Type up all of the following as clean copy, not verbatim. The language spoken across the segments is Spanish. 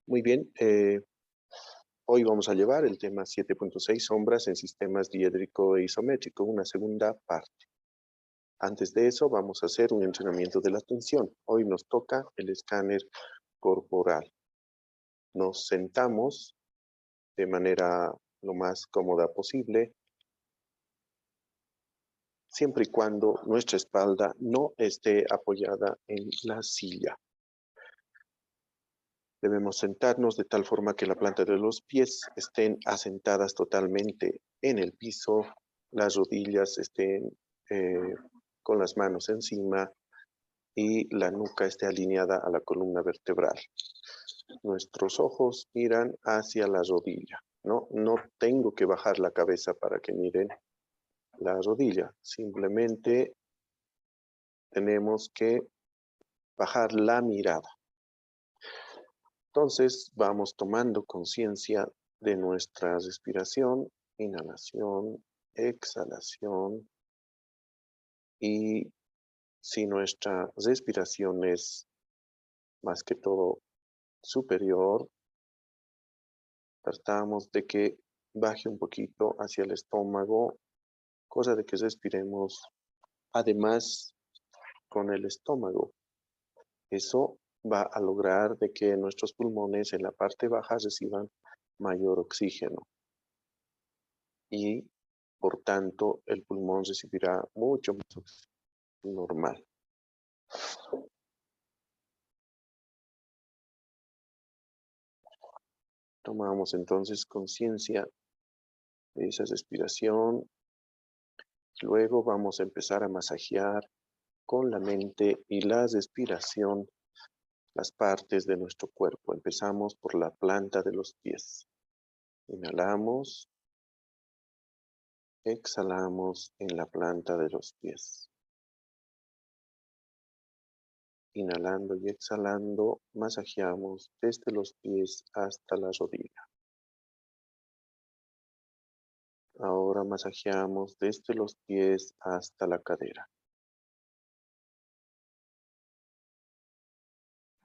Muy bien, hoy vamos a llevar el tema 7.6, sombras en sistemas diédrico e isométrico, una segunda parte. Antes de eso vamos a hacer un entrenamiento de la atención. Hoy nos toca el escáner corporal. Nos sentamos de manera lo más cómoda posible, siempre y cuando nuestra espalda no esté apoyada en la silla. Debemos sentarnos de tal forma que la planta de los pies estén asentadas totalmente en el piso, las rodillas estén con las manos encima y la nuca esté alineada a la columna vertebral. Nuestros ojos miran hacia la rodilla, ¿no? No tengo que bajar la cabeza para que miren la rodilla, simplemente tenemos que bajar la mirada. Entonces vamos tomando conciencia de nuestra respiración, inhalación, exhalación, y si nuestra respiración es más que todo superior, tratamos de que baje un poquito hacia el estómago, cosa de que respiremos además con el estómago. Eso va a lograr de que nuestros pulmones en la parte baja reciban mayor oxígeno y por tanto el pulmón recibirá mucho más oxígeno normal. Tomamos entonces conciencia de esa respiración. Luego vamos a empezar a masajear con la mente y la respiración las partes de nuestro cuerpo. Empezamos por la planta de los pies. Inhalamos, exhalamos en la planta de los pies. Inhalando y exhalando, masajeamos desde los pies hasta la rodilla. Ahora masajeamos desde los pies hasta la cadera.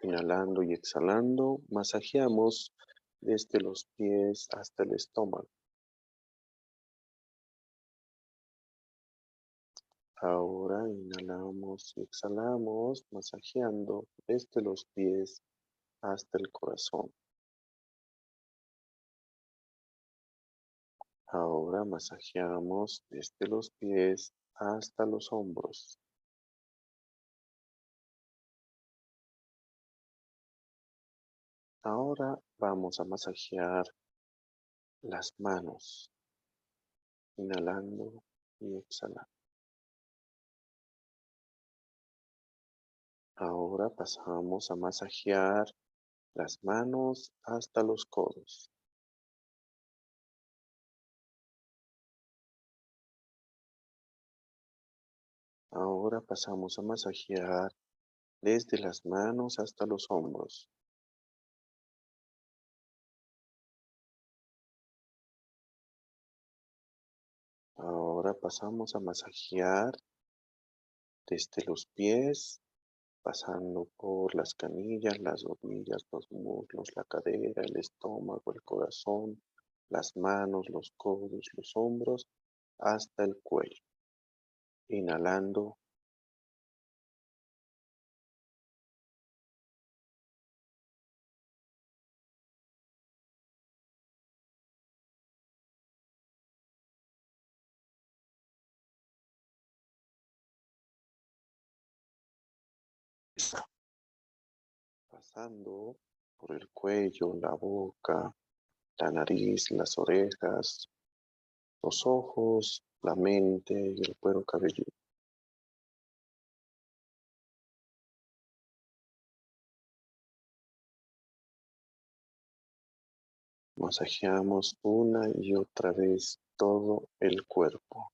Inhalando y exhalando, masajeamos desde los pies hasta el estómago. Ahora inhalamos y exhalamos, masajeando desde los pies hasta el corazón. Ahora masajeamos desde los pies hasta los hombros. Ahora vamos a masajear las manos, inhalando y exhalando. Ahora pasamos a masajear las manos hasta los codos. Ahora pasamos a masajear desde las manos hasta los hombros. Ahora pasamos a masajear desde los pies, pasando por las canillas, las rodillas, los muslos, la cadera, el estómago, el corazón, las manos, los codos, los hombros, hasta el cuello. Inhalando, pasando por el cuello, la boca, la nariz, las orejas, los ojos, la mente y el cuero cabelludo. Masajeamos una y otra vez todo el cuerpo.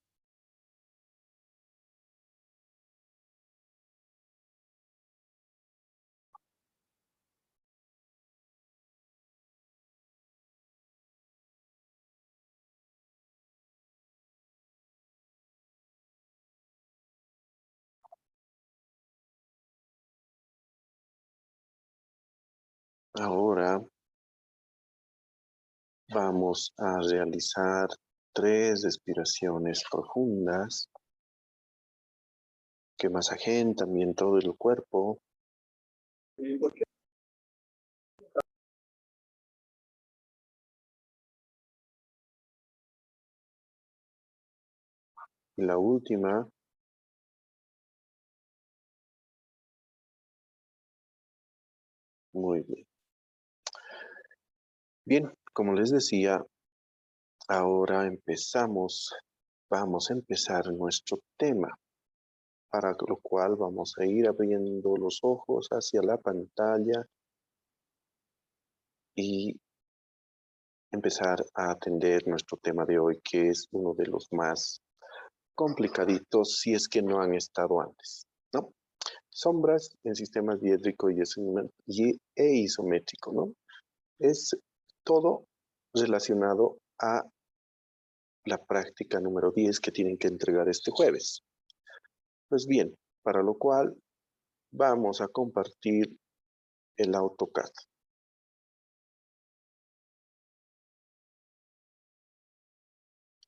Ahora Vamos a realizar 3 respiraciones profundas que masajen también todo el cuerpo. Y la última, muy bien. Bien, como les decía, ahora vamos a empezar nuestro tema, para lo cual vamos a ir abriendo los ojos hacia la pantalla y empezar a atender nuestro tema de hoy, que es uno de los más complicaditos si es que no han estado antes, ¿no? Sombras en sistemas diédrico y isométrico, ¿no? Es todo relacionado a la práctica número 10 que tienen que entregar este jueves. Pues bien, para lo cual vamos a compartir el AutoCAD.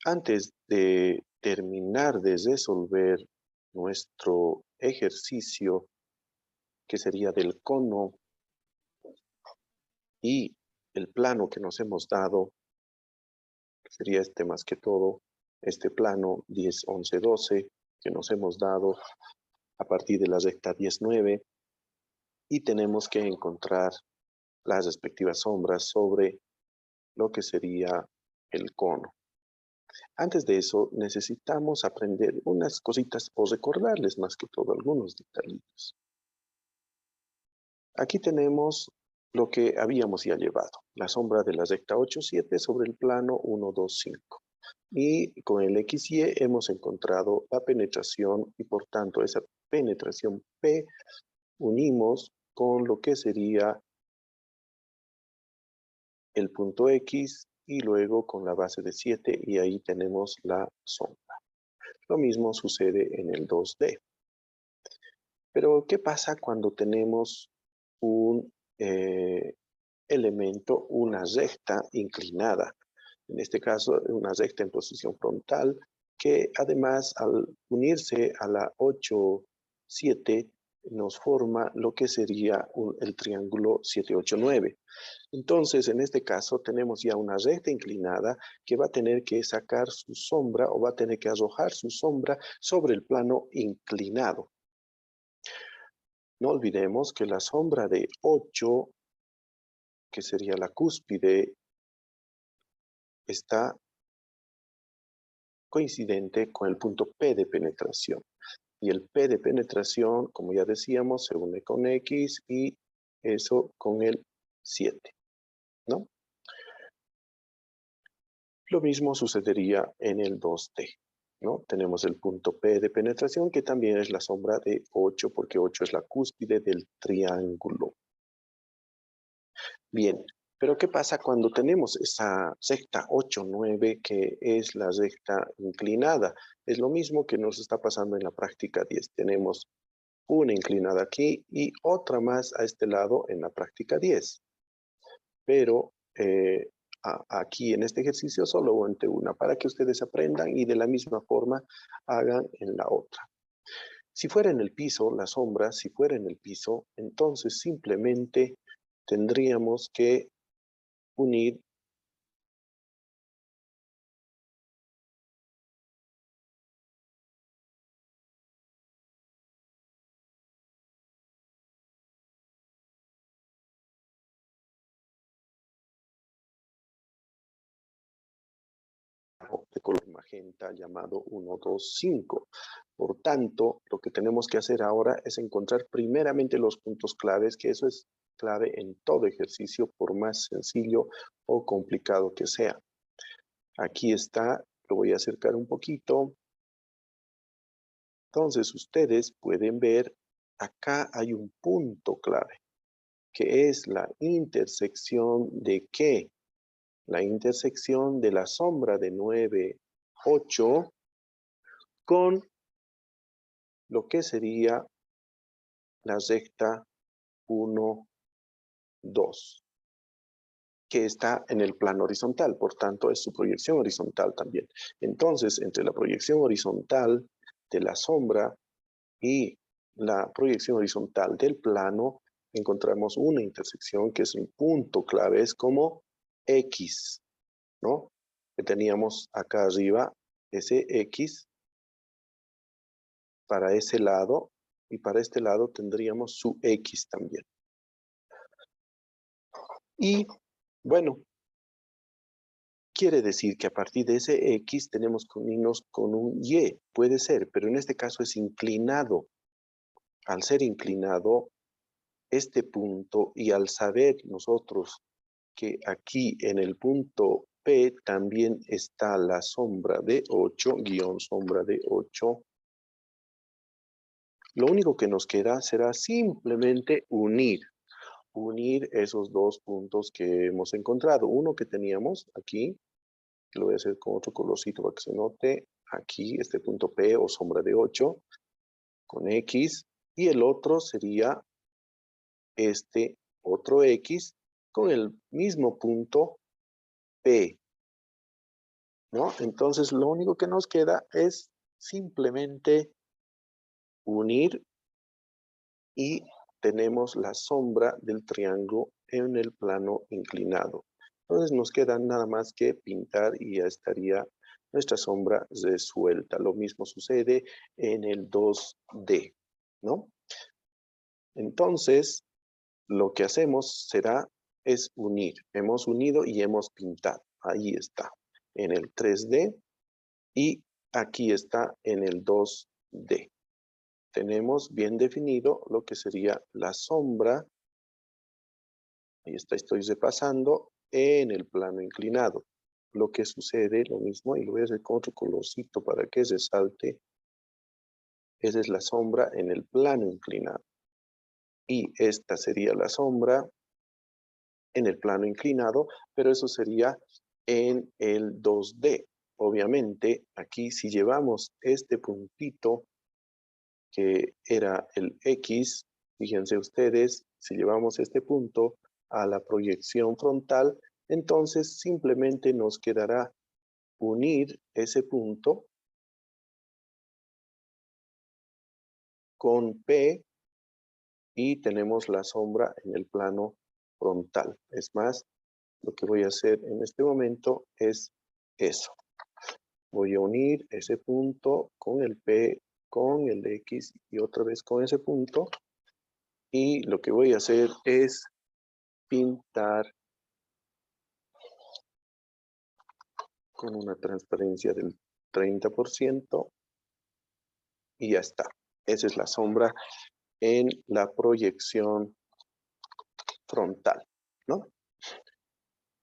Antes de terminar de resolver nuestro ejercicio, que sería del cono y el plano que nos hemos dado, que sería este más que todo, este plano 10, 11, 12, que nos hemos dado a partir de la recta 19, y tenemos que encontrar las respectivas sombras sobre lo que sería el cono. Antes de eso, necesitamos aprender unas cositas o recordarles más que todo algunos detallitos. Aquí tenemos lo que habíamos ya llevado, la sombra de la recta 8, 7 sobre el plano 1, 2, 5. Y con el XY hemos encontrado la penetración y por tanto esa penetración P unimos con lo que sería el punto X y luego con la base de 7 y ahí tenemos la sombra. Lo mismo sucede en el 2D. Pero, ¿qué pasa cuando tenemos un elemento, una recta inclinada? En este caso, una recta en posición frontal, que además al unirse a la 8, 7, nos forma lo que sería el triángulo 7, 8, 9. Entonces, en este caso, tenemos ya una recta inclinada que va a tener que sacar su sombra o va a tener que arrojar su sombra sobre el plano inclinado. No olvidemos que la sombra de 8, que sería la cúspide, está coincidente con el punto P de penetración. Y el P de penetración, como ya decíamos, se une con X y eso con el 7, ¿no? Lo mismo sucedería en el 2D, ¿no? Tenemos el punto P de penetración, que también es la sombra de 8, porque 8 es la cúspide del triángulo. Bien, pero ¿qué pasa cuando tenemos esa recta 8, 9, que es la recta inclinada? Es lo mismo que nos está pasando en la práctica 10. Tenemos una inclinada aquí y otra más a este lado en la práctica 10. Pero aquí en este ejercicio solo ante una para que ustedes aprendan y de la misma forma hagan en la otra. Si fuera en el piso, la sombra, si fuera en el piso, entonces simplemente tendríamos que unir de color magenta llamado 1, 2, 5. Por tanto, lo que tenemos que hacer ahora es encontrar primeramente los puntos claves, que eso es clave en todo ejercicio, por más sencillo o complicado que sea. Aquí está, lo voy a acercar un poquito. Entonces, ustedes pueden ver, acá hay un punto clave, que es la intersección de ¿qué? La intersección de la sombra de 9, 8 con lo que sería la recta 1, 2. que está en el plano horizontal, por tanto es su proyección horizontal también. Entonces, entre la proyección horizontal de la sombra y la proyección horizontal del plano, encontramos una intersección que es un punto clave, es como X, ¿no? Que teníamos acá arriba, ese X para ese lado, y para este lado tendríamos su X también. Y, bueno, quiere decir que a partir de ese X tenemos que unirnos con un Y. Puede ser, pero en este caso es inclinado. Al ser inclinado, este punto, y al saber nosotros que aquí en el punto P también está la sombra de 8, guión sombra de 8, lo único que nos queda será simplemente unir esos dos puntos que hemos encontrado. Uno que teníamos aquí, lo voy a hacer con otro colorcito para que se note, aquí este punto P o sombra de 8 con X, y el otro sería este otro X con el mismo punto P, ¿no? Entonces lo único que nos queda es simplemente unir y tenemos la sombra del triángulo en el plano inclinado. Entonces nos queda nada más que pintar y ya estaría nuestra sombra resuelta. Lo mismo sucede en el 2D, ¿no? Entonces, lo que hacemos es unir. Hemos unido y hemos pintado. Ahí está, en el 3D y aquí está en el 2D. Tenemos bien definido lo que sería la sombra. Ahí está, estoy repasando en el plano inclinado. Lo que sucede, lo mismo, y lo voy a hacer con otro colorcito para que resalte. Esa es la sombra en el plano inclinado. Y esta sería la sombra en el plano inclinado, pero eso sería en el 2D. Obviamente, aquí si llevamos este puntito que era el X, fíjense ustedes, si llevamos este punto a la proyección frontal, entonces simplemente nos quedará unir ese punto con P y tenemos la sombra en el plano frontal. Es más, lo que voy a hacer en este momento es eso. Voy a unir ese punto con el P, con el X y otra vez con ese punto. Y lo que voy a hacer es pintar con una transparencia del 30% y ya está. Esa es la sombra en la proyección frontal, ¿no?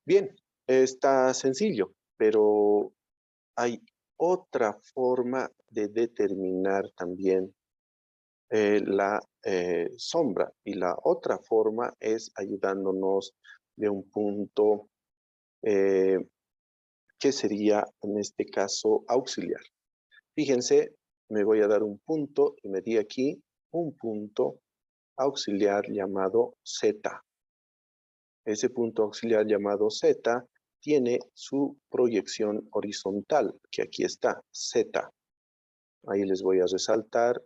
Bien, está sencillo, pero hay otra forma de determinar también la sombra, y la otra forma es ayudándonos de un punto que sería en este caso auxiliar. Fíjense, me voy a dar un punto y me di aquí un punto auxiliar llamado Z. Ese punto auxiliar llamado Z tiene su proyección horizontal, que aquí está, Z. Ahí les voy a resaltar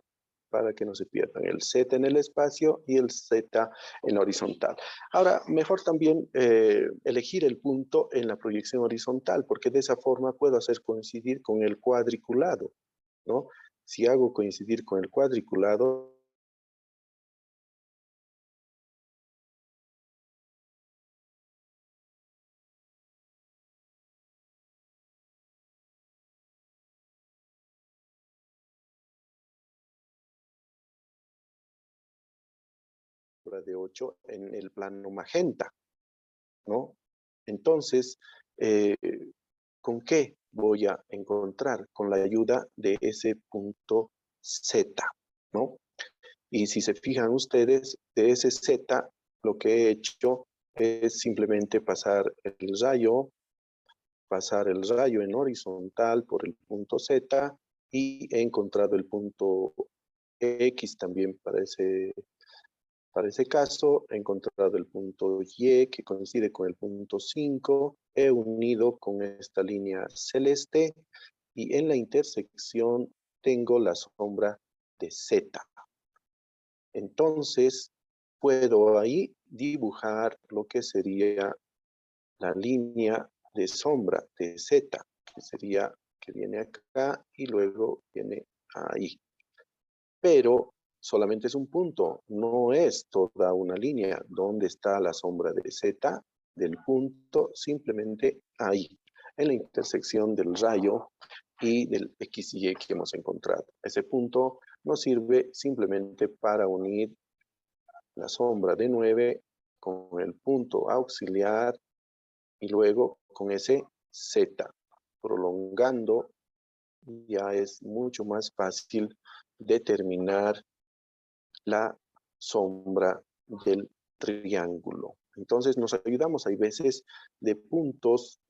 para que no se pierdan el Z en el espacio y el Z en la horizontal. Ahora, mejor también elegir el punto en la proyección horizontal, porque de esa forma puedo hacer coincidir con el cuadriculado, ¿no? Si hago coincidir con el cuadriculado, de 8 en el plano magenta, ¿no? Entonces, eh, ¿con qué voy a encontrar? Con la ayuda de ese punto Z, ¿no? Y si se fijan ustedes, de ese Z, lo que he hecho es simplemente pasar el rayo en horizontal por el punto Z y he encontrado el punto X también para ese Para ese caso, he encontrado el punto Y que coincide con el punto 5. He unido con esta línea celeste y en la intersección tengo la sombra de Z. Entonces, puedo ahí dibujar lo que sería la línea de sombra de Z, que sería que viene acá y luego viene ahí. Pero solamente es un punto, no es toda una línea. ¿Dónde está la sombra de Z del punto? Simplemente ahí, en la intersección del rayo y del X y Y que hemos encontrado. Ese punto nos sirve simplemente para unir la sombra de 9 con el punto auxiliar y luego con ese Z, prolongando, ya es mucho más fácil determinar la sombra del triángulo. Entonces nos ayudamos, hay veces, de puntos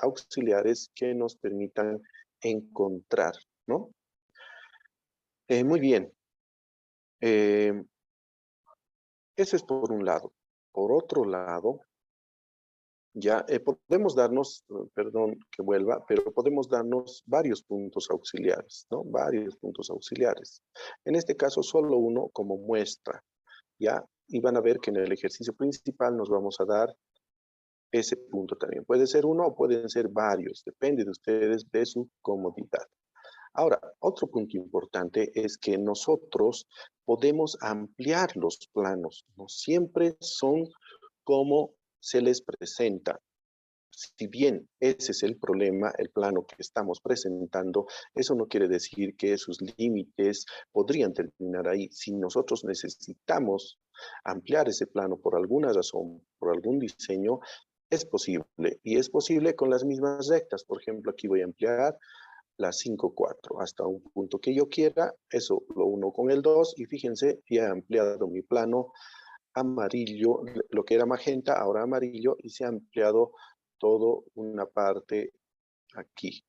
auxiliares que nos permitan encontrar, ¿no? Muy bien. Ese es por un lado. Por otro lado, ya podemos darnos, perdón que vuelva, pero podemos darnos varios puntos auxiliares, ¿no? Varios puntos auxiliares. En este caso, solo uno como muestra, ¿ya? Y van a ver que en el ejercicio principal nos vamos a dar ese punto también. Puede ser uno o pueden ser varios, depende de ustedes, de su comodidad. Ahora, otro punto importante es que nosotros podemos ampliar los planos, no siempre son como se les presenta. Si bien ese es el problema, el plano que estamos presentando, eso no quiere decir que sus límites podrían terminar ahí. Si nosotros necesitamos ampliar ese plano por alguna razón, por algún diseño, es posible. Y es posible con las mismas rectas. Por ejemplo, aquí voy a ampliar la 5,4 hasta un punto que yo quiera. Eso lo uno con el 2 y fíjense, ya he ampliado mi plano amarillo, lo que era magenta, ahora amarillo, y se ha ampliado todo una parte aquí,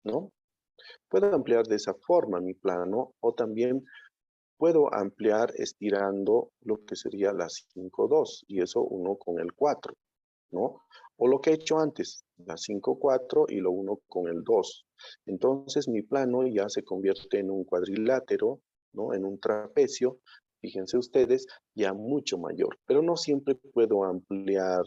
¿no? Puedo ampliar de esa forma mi plano o también puedo ampliar estirando lo que sería la 5,2 y eso uno con el 4, ¿no? O lo que he hecho antes, la 5,4 y lo uno con el 2. Entonces mi plano ya se convierte en un cuadrilátero, ¿no? En un trapecio, fíjense ustedes, ya mucho mayor. Pero no siempre puedo ampliar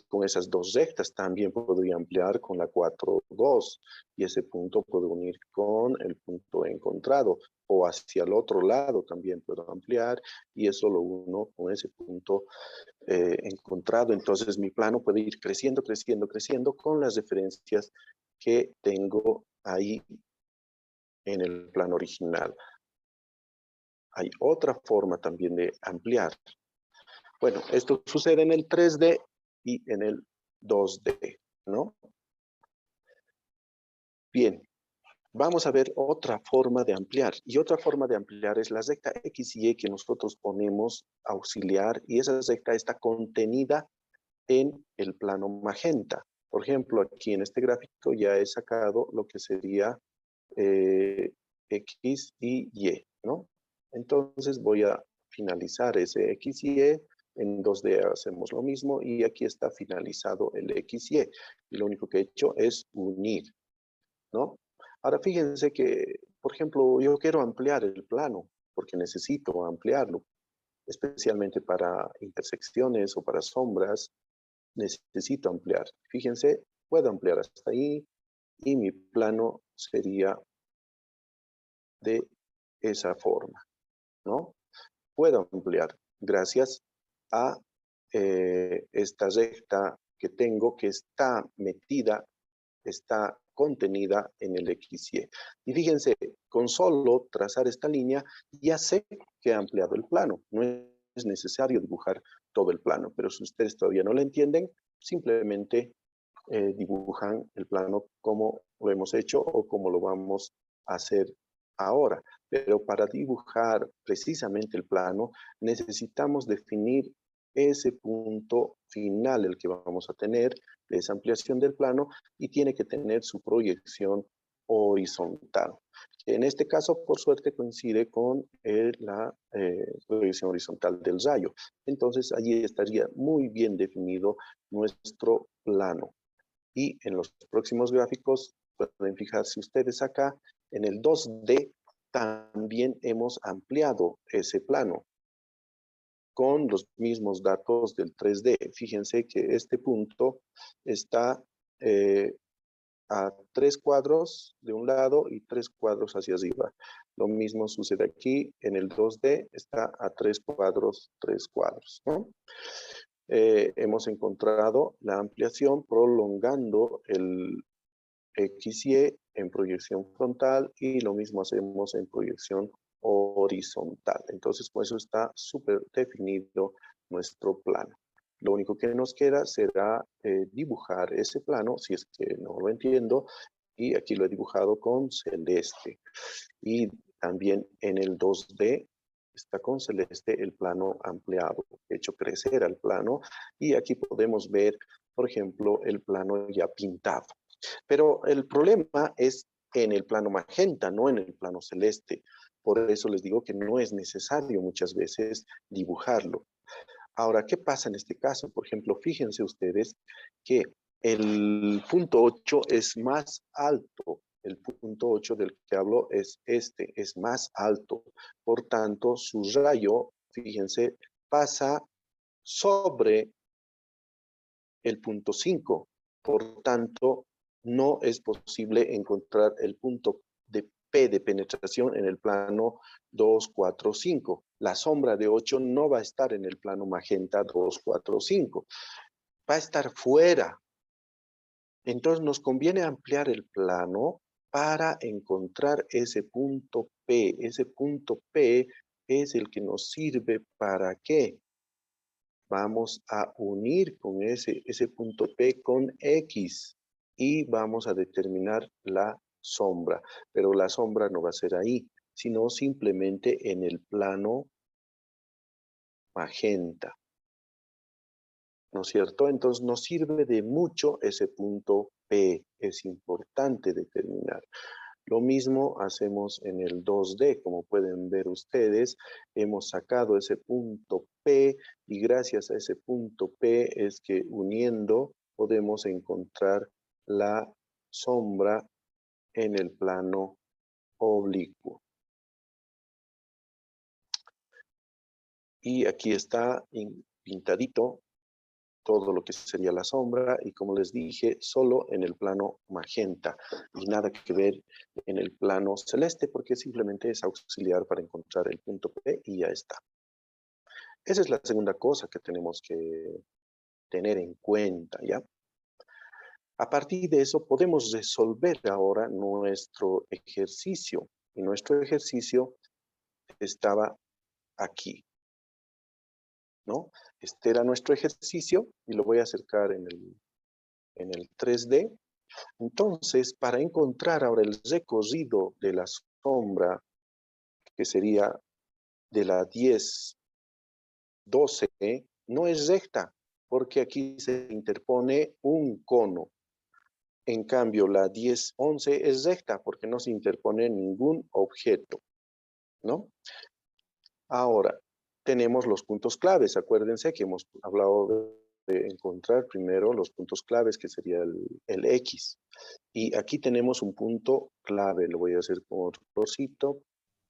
con esas dos rectas. También podría ampliar con la 4,2 y ese punto puedo unir con el punto encontrado. O hacia el otro lado también puedo ampliar y eso lo uno con ese punto encontrado. Entonces mi plano puede ir creciendo, creciendo, creciendo con las referencias que tengo ahí en el plano original. Hay otra forma también de ampliar. Bueno, esto sucede en el 3D y en el 2D, ¿no? Bien, vamos a ver otra forma de ampliar. Y otra forma de ampliar es la recta X y Y que nosotros ponemos auxiliar y esa recta está contenida en el plano magenta. Por ejemplo, aquí en este gráfico ya he sacado lo que sería X y Y, ¿no? Entonces voy a finalizar ese X y Y. En 2D hacemos lo mismo y aquí está finalizado el X y Y. Y lo único que he hecho es unir, ¿no? Ahora fíjense que, por ejemplo, yo quiero ampliar el plano porque necesito ampliarlo, especialmente para intersecciones o para sombras, necesito ampliar. Fíjense, puedo ampliar hasta ahí y mi plano sería de esa forma, ¿no? Puedo ampliar gracias a esta recta que tengo que está metida, está contenida en el XY. Y fíjense, con solo trazar esta línea ya sé que he ampliado el plano. No es necesario dibujar todo el plano, pero si ustedes todavía no lo entienden, simplemente dibujan el plano como lo hemos hecho o como lo vamos a hacer ahora. Pero para dibujar precisamente el plano necesitamos definir ese punto final, el que vamos a tener de esa ampliación del plano y tiene que tener su proyección horizontal. En este caso, por suerte, coincide con la proyección horizontal del rayo. Entonces, allí estaría muy bien definido nuestro plano. Y en los próximos gráficos, pueden fijarse ustedes acá, en el 2D también hemos ampliado ese plano con los mismos datos del 3D. Fíjense que este punto está a 3 cuadros de un lado y 3 cuadros hacia arriba. Lo mismo sucede aquí, en el 2D está a 3 cuadros, 3 cuadros, ¿no? Hemos encontrado la ampliación prolongando el XY en proyección frontal y lo mismo hacemos en proyección horizontal. Entonces, con eso está súper definido nuestro plano. Lo único que nos queda será dibujar ese plano, si es que no lo entiendo, y aquí lo he dibujado con celeste. Y también en el 2D está con celeste el plano ampliado. He hecho crecer al plano y aquí podemos ver, por ejemplo, el plano ya pintado. Pero el problema es en el plano magenta, no en el plano celeste. Por eso les digo que no es necesario muchas veces dibujarlo. Ahora, ¿qué pasa en este caso? Por ejemplo, fíjense ustedes que el punto 8 es más alto. El punto 8 del que hablo es este, es más alto. Por tanto, su rayo, fíjense, pasa sobre el punto 5. Por tanto, no es posible encontrar el punto de P de penetración en el plano 2, 4, 5. La sombra de 8 no va a estar en el plano magenta 2, 4, 5. Va a estar fuera. Entonces nos conviene ampliar el plano para encontrar ese punto P. Ese punto P es el que nos sirve para ¿qué? Vamos a unir con ese punto P con X y vamos a determinar la sombra. Pero la sombra no va a ser ahí, sino simplemente en el plano magenta. ¿No es cierto? Entonces nos sirve de mucho ese punto P. Es importante determinar. Lo mismo hacemos en el 2D, como pueden ver ustedes, hemos sacado ese punto P y gracias a ese punto P es que uniendo podemos encontrar la sombra en el plano oblicuo. Y aquí está pintadito todo lo que sería la sombra y como les dije, solo en el plano magenta y nada que ver en el plano celeste porque simplemente es auxiliar para encontrar el punto P y ya está. Esa es la segunda cosa que tenemos que tener en cuenta, ¿ya? A partir de eso podemos resolver ahora nuestro ejercicio y nuestro ejercicio estaba aquí, ¿no? Este era nuestro ejercicio y lo voy a acercar en el 3D. Entonces, para encontrar ahora el recorrido de la sombra, que sería de la 10, 12, no es recta, porque aquí se interpone un cono. En cambio, la 10, 11 es recta, porque no se interpone ningún objeto, ¿no? Ahora, tenemos los puntos claves. Acuérdense que hemos hablado de encontrar primero los puntos claves, que sería el X. Y aquí tenemos un punto clave, lo voy a hacer con otro trocito.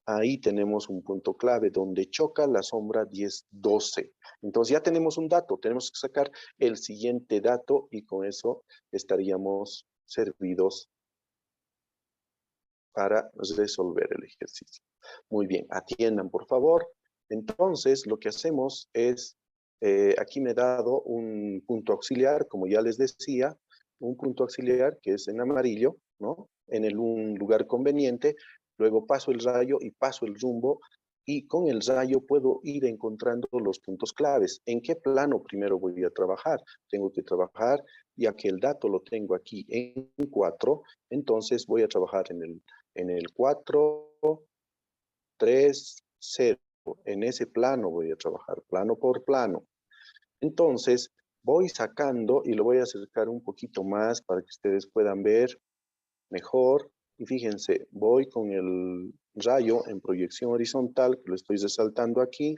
Ahí tenemos un punto clave donde choca la sombra 10, 12. Entonces ya tenemos un dato, tenemos que sacar el siguiente dato y con eso estaríamos servidos para resolver el ejercicio. Muy bien, atiendan por favor. Entonces lo que hacemos es, aquí me he dado un punto auxiliar, como ya les decía, un punto auxiliar que es en amarillo, ¿no? En un lugar conveniente, luego paso el rayo y paso el rumbo y con el rayo puedo ir encontrando los puntos claves. ¿En qué plano primero voy a trabajar? Tengo que trabajar, ya que el dato lo tengo aquí en 4, entonces voy a trabajar en el 4, 3, 0. En ese plano voy a trabajar, plano por plano. Entonces, voy sacando y lo voy a acercar un poquito más para que ustedes puedan ver mejor. Y fíjense, voy con el rayo en proyección horizontal, que lo estoy resaltando aquí,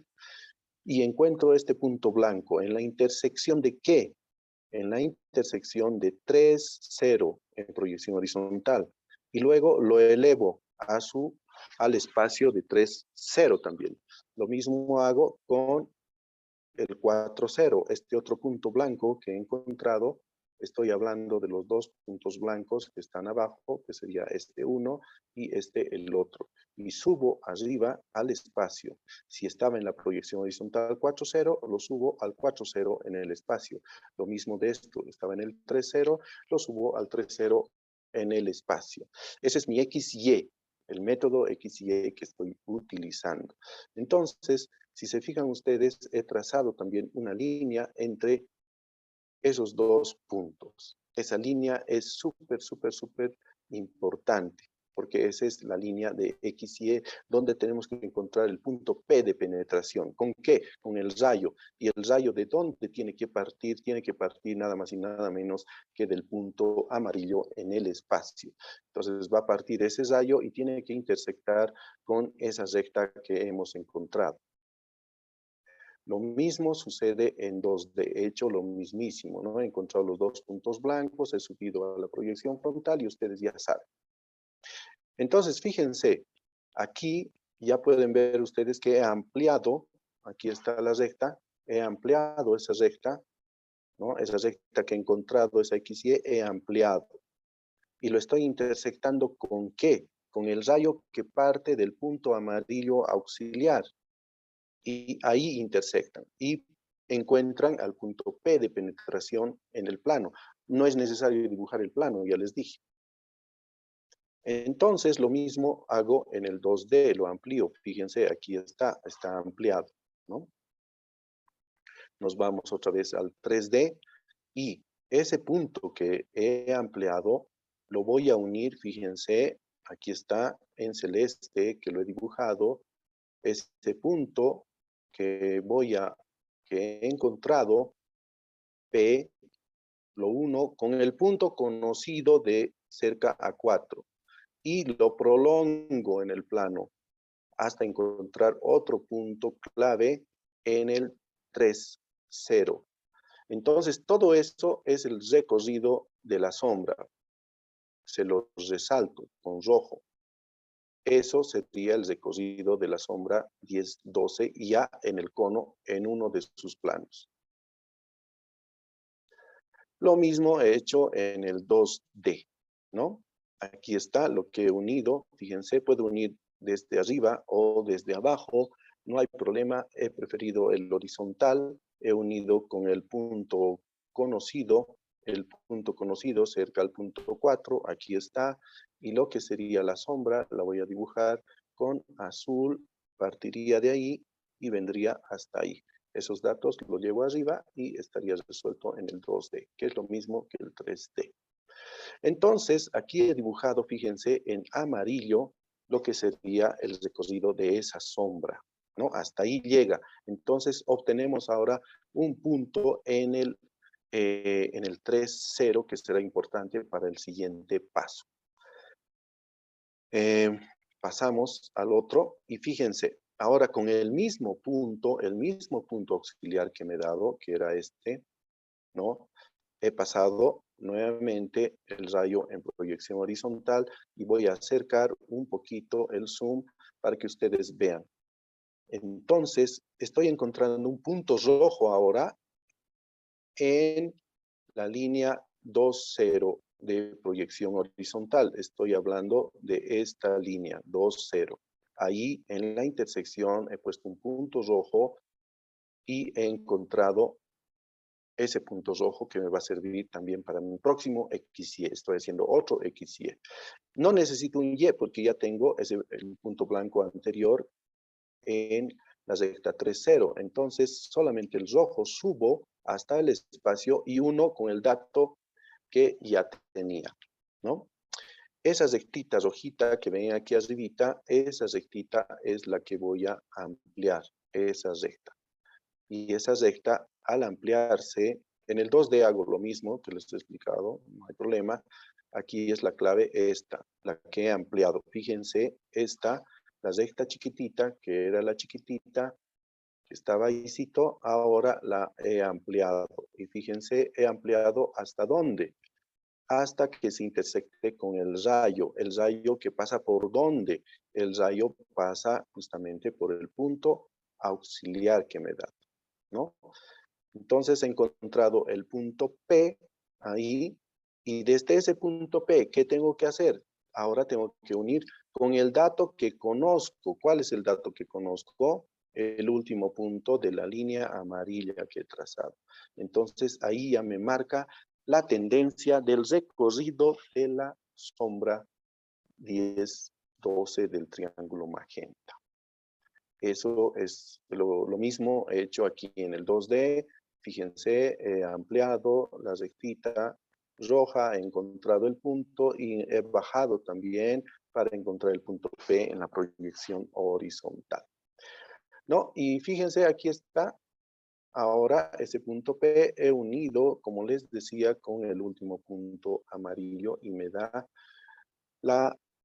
y encuentro este punto blanco. ¿En la intersección de qué? En la intersección de 3, 0 en proyección horizontal. Y luego lo elevo al espacio de 3, 0 también. Lo mismo hago con el 4, 0, este otro punto blanco que he encontrado. Estoy hablando de los dos puntos blancos que están abajo, que sería este uno y este el otro. Y subo arriba al espacio. Si estaba en la proyección horizontal 4, 0, lo subo al 4, 0 en el espacio. Lo mismo de esto, estaba en el 3, 0, lo subo al 3, 0 en el espacio. Ese es mi XY, el método XY que estoy utilizando. Entonces, si se fijan ustedes, he trazado también una línea entre esos dos puntos. Esa línea es súper, súper, súper importante, porque esa es la línea de X y Y, donde tenemos que encontrar el punto P de penetración. ¿Con qué? Con el rayo. ¿Y el rayo de dónde tiene que partir? Tiene que partir nada más y nada menos que del punto amarillo en el espacio. Entonces va a partir ese rayo y tiene que intersectar con esa recta que hemos encontrado. Lo mismo sucede en 2D, he hecho lo mismísimo, ¿no? He encontrado los dos puntos blancos, he subido a la proyección frontal y ustedes ya saben. Entonces, fíjense, aquí ya pueden ver ustedes que he ampliado, aquí está la recta, he ampliado esa recta, ¿no? Esa recta que he encontrado, esa XY, he ampliado. Y lo estoy intersectando ¿con qué? Con el rayo que parte del punto amarillo auxiliar. Y ahí intersectan y encuentran al punto P de penetración en el plano. No es necesario dibujar el plano, ya les dije. Entonces, lo mismo hago en el 2D, lo amplío. Fíjense, aquí está ampliado, ¿no? Nos vamos otra vez al 3D y ese punto que he ampliado lo voy a unir, fíjense, aquí está en celeste que lo he dibujado, este punto que he encontrado, P, lo uno con el punto conocido de cerca a 4 y lo prolongo en el plano hasta encontrar otro punto clave en el 3, 0. Entonces, todo esto es el recorrido de la sombra. Se lo resalto con rojo. Eso sería el recorrido de la sombra 10, 12 y ya en el cono en uno de sus planos. Lo mismo he hecho en el 2D, ¿no? Aquí está lo que he unido. Fíjense, puedo unir desde arriba o desde abajo. No hay problema. He preferido el horizontal. He unido con el punto conocido cerca al punto 4. Aquí está. Y lo que sería la sombra la voy a dibujar con azul. Partiría de ahí y vendría hasta ahí. Esos datos los llevo arriba y estaría resuelto en el 2D, que es lo mismo que el 3D. Entonces, aquí he dibujado, fíjense, en amarillo lo que sería el recorrido de esa sombra, ¿no? Hasta ahí llega. Entonces, obtenemos ahora un punto en el 3,0, que será importante para el siguiente paso. Pasamos al otro y fíjense, ahora con el mismo punto auxiliar que me he dado, que era este, ¿no? He pasado nuevamente el rayo en proyección horizontal y voy a acercar un poquito el zoom para que ustedes vean. Entonces, estoy encontrando un punto rojo ahora en la línea 2,0 de proyección horizontal. Estoy hablando de esta línea, 2,0. Ahí en la intersección he puesto un punto rojo y he encontrado ese punto rojo que me va a servir también para mi próximo XY. Estoy haciendo otro XY. No necesito un Y porque ya tengo el punto blanco anterior en la recta 3,0. Entonces, solamente el rojo subo hasta el espacio y uno con el dato que ya tenía, ¿no? Esa rectita rojita que ven aquí arribita, esa rectita es la que voy a ampliar, esa recta. Y esa recta, al ampliarse, en el 2D hago lo mismo que les he explicado, no hay problema. Aquí es la clave esta, la que he ampliado. Fíjense, esta, la recta chiquitita, que era la chiquitita, que estaba ahícito, ahora la he ampliado. Y fíjense, he ampliado ¿hasta dónde? Hasta que se intersecte con el rayo. ¿El rayo que pasa por dónde? El rayo pasa justamente por el punto auxiliar que me da, ¿no? Entonces he encontrado el punto P ahí, y desde ese punto P, ¿qué tengo que hacer? Ahora tengo que unir con el dato que conozco. ¿Cuál es el dato que conozco? El último punto de la línea amarilla que he trazado. Entonces ahí ya me marca la tendencia del recorrido de la sombra 10, 12 del triángulo magenta. Eso es lo mismo he hecho aquí en el 2D. Fíjense, he ampliado la rectita roja, he encontrado el punto y he bajado también para encontrar el punto P en la proyección horizontal, ¿no? Y fíjense, aquí está. Ahora ese punto P he unido, como les decía, con el último punto amarillo y me da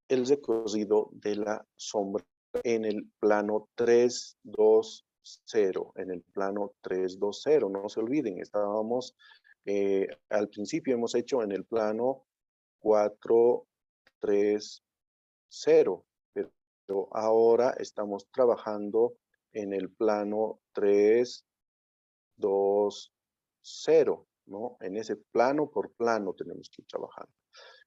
el recorrido de la sombra en el plano 320, en el plano 320. No se olviden, estábamos, al principio hemos hecho en el plano 430, pero ahora estamos trabajando en el plano 320, ¿no? En ese plano por plano tenemos que ir trabajando.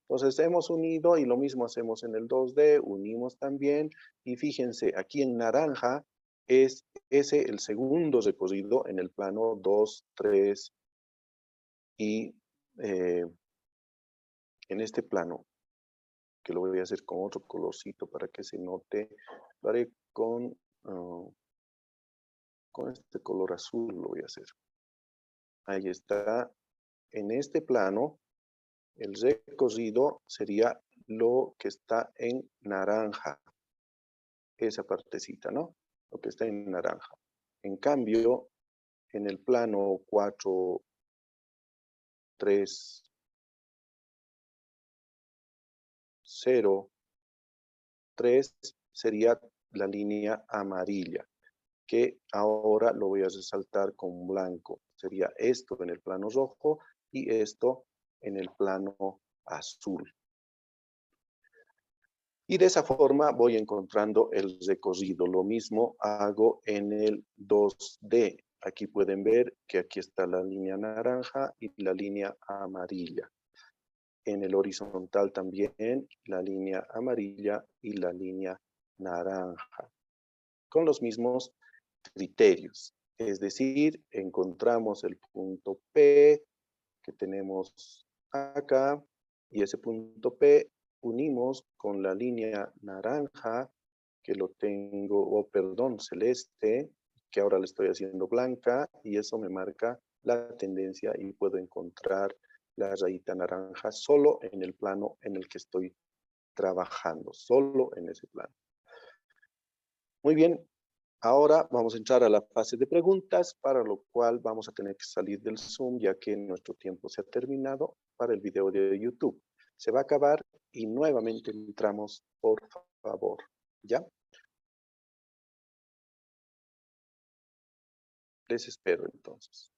Entonces hemos unido y lo mismo hacemos en el 2D, unimos también, y fíjense, aquí en naranja es ese el segundo recorrido en el plano 2, 3 y en este plano, que lo voy a hacer con otro colorcito para que se note, lo haré con este color azul, lo voy a hacer. Ahí está, en este plano, el recorrido sería lo que está en naranja. Esa partecita, ¿no? Lo que está en naranja. En cambio, en el plano 4, 3, 0, 3 sería la línea amarilla, que ahora lo voy a resaltar con blanco. Sería esto en el plano rojo y esto en el plano azul. Y de esa forma voy encontrando el recorrido. Lo mismo hago en el 2D. Aquí pueden ver que aquí está la línea naranja y la línea amarilla. En el horizontal también la línea amarilla y la línea naranja. Con los mismos criterios. Es decir, encontramos el punto P que tenemos acá y ese punto P unimos con la línea naranja que lo tengo, perdón, celeste, que ahora le estoy haciendo blanca y eso me marca la tendencia y puedo encontrar la rayita naranja solo en el plano en el que estoy trabajando, solo en ese plano. Muy bien, ahora vamos a entrar a la fase de preguntas, para lo cual vamos a tener que salir del Zoom, ya que nuestro tiempo se ha terminado para el video de YouTube. Se va a acabar y nuevamente entramos, por favor. ¿Ya? Les espero entonces.